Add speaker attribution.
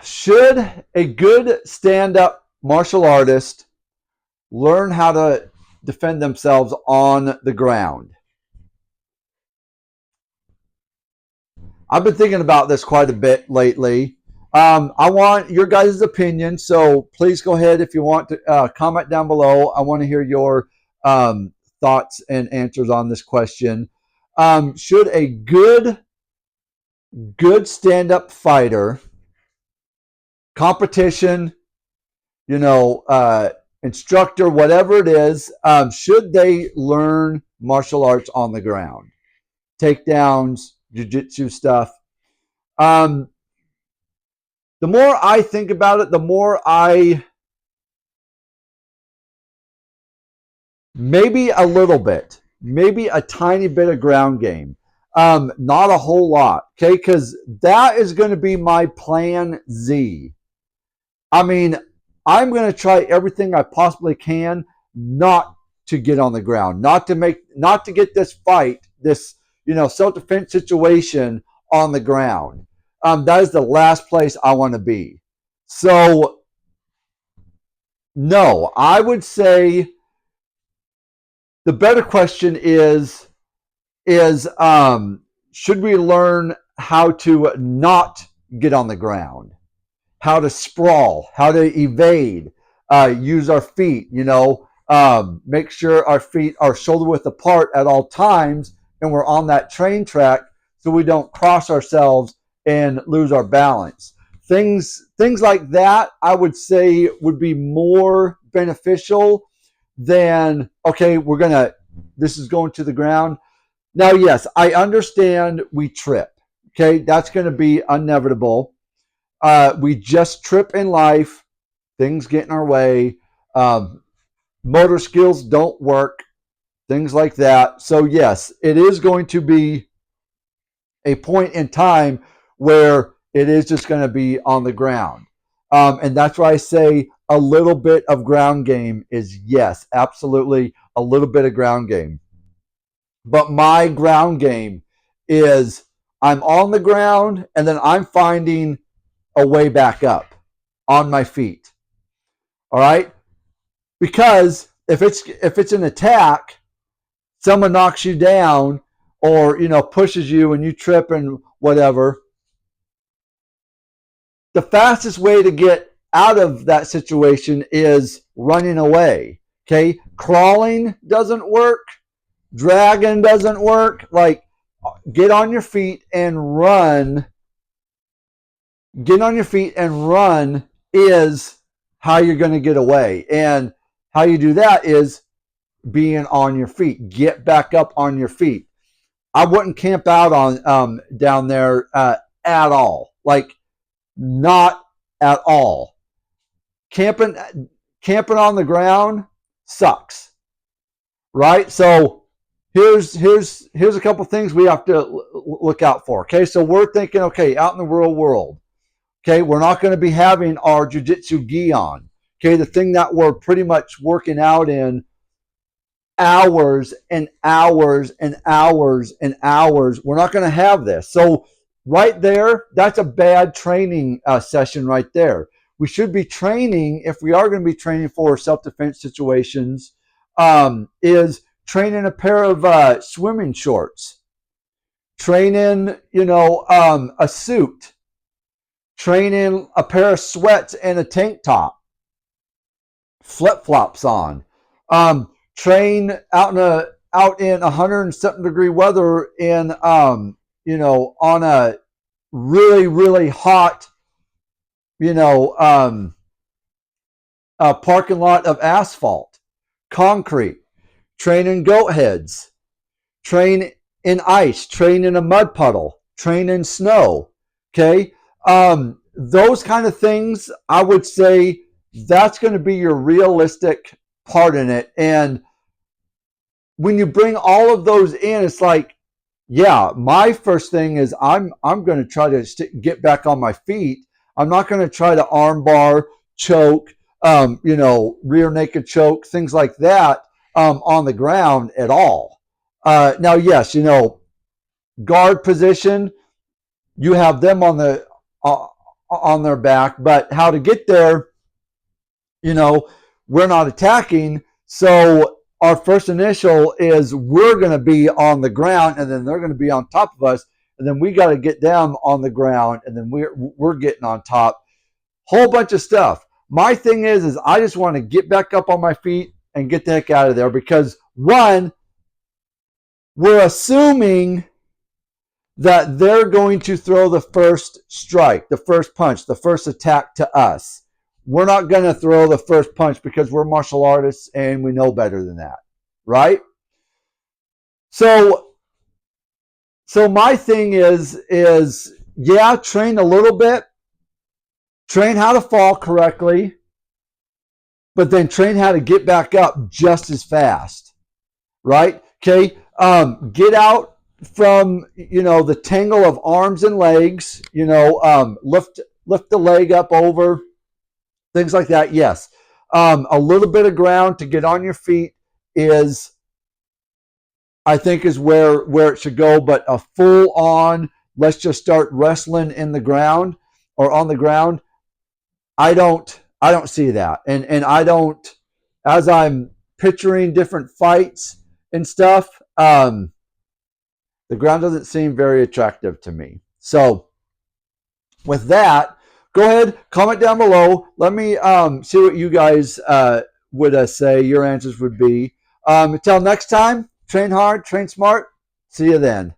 Speaker 1: Should a good stand-up martial artist learn how to defend themselves on the ground? I've been thinking about this quite a bit lately. I want your guys' opinion, so please go ahead if you want to comment down below. I want to hear your thoughts and answers on this question. Should a good stand-up fighter, competition, instructor, whatever it is, should they learn martial arts on the ground? Takedowns, jiu-jitsu stuff. The more I think about it, the more maybe a little bit, maybe a tiny bit of ground game. Not a whole lot, okay? Because that is going to be my plan Z. I mean, I'm going to try everything I possibly can not to get on the ground, not to get this fight, this self-defense situation on the ground. That is the last place I want to be. So, no, I would say the better question is should we learn how to not get on the ground? How to sprawl, how to evade, use our feet, make sure our feet are shoulder width apart at all times and we're on that train track so we don't cross ourselves and lose our balance. Things like that, I would say, would be more beneficial than, okay, this is going to the ground. Now, yes, I understand we trip. Okay, that's going to be inevitable. We just trip in life. Things get in our way. Motor skills don't work. Things like that. So yes, it is going to be a point in time where it is just going to be on the ground. And that's why I say a little bit of ground game is yes, absolutely a little bit of ground game. But my ground game is I'm on the ground and then I'm finding a way back up on my feet. All right? Because if it's an attack, someone knocks you down or pushes you and you trip and whatever, the fastest way to get out of that situation is running away. Okay? Crawling doesn't work. Dragging doesn't work. Like, get on your feet and run. Get on your feet and run is how you're going to get away. And how you do that is being on your feet. Get back up on your feet. I wouldn't camp out on down there at all. Like, not at all. Camping on the ground sucks, right? So here's a couple things we have to look out for. Okay, so we're thinking, okay, out in the real world, okay, we're not going to be having our jiu-jitsu gi on. Okay, the thing that we're pretty much working out in hours and hours and hours and hours. We're not going to have this. So right there, that's a bad training session right there. We should be training, if we are going to be training for self-defense situations, is training a pair of swimming shorts, training, a suit, training a pair of sweats and a tank top, flip-flops on, train out in 100-something degree weather in on a really, really hot a parking lot of asphalt, concrete, train in goat heads, train in ice, train in a mud puddle, train in snow. Okay, those kind of things, I would say that's going to be your realistic part in it. And when you bring all of those in, it's like, yeah, my first thing is I'm going to try to get back on my feet. I'm not going to try to arm bar, choke, rear naked choke, things like that on the ground at all. Now, yes, guard position, you have them on on their back, but how to get there, you know, we're not attacking. So our first initial is we're going to be on the ground, and then they're going to be on top of us, and then we got to get them on the ground, and then we're getting on top. Whole bunch of stuff. My thing is I just want to get back up on my feet and get the heck out of there, because one, we're assuming that they're going to throw the first strike, the first punch, the first attack to us. We're not going to throw the first punch because we're martial artists and we know better than that, right? So my thing is yeah, train a little bit, train how to fall correctly, but then train how to get back up just as fast, right? Okay, get out from, you know, the tangle of arms and legs, you know, lift the leg up over, things like that. Yes, a little bit of ground to get on your feet is, I think, is where it should go. But a full on, let's just start wrestling in the ground or on the ground, I don't see that, and I don't, as I'm picturing different fights and stuff, the ground doesn't seem very attractive to me. So with that, go ahead, comment down below. Let me see what you guys would say your answers would be. Until next time, train hard, train smart. See you then.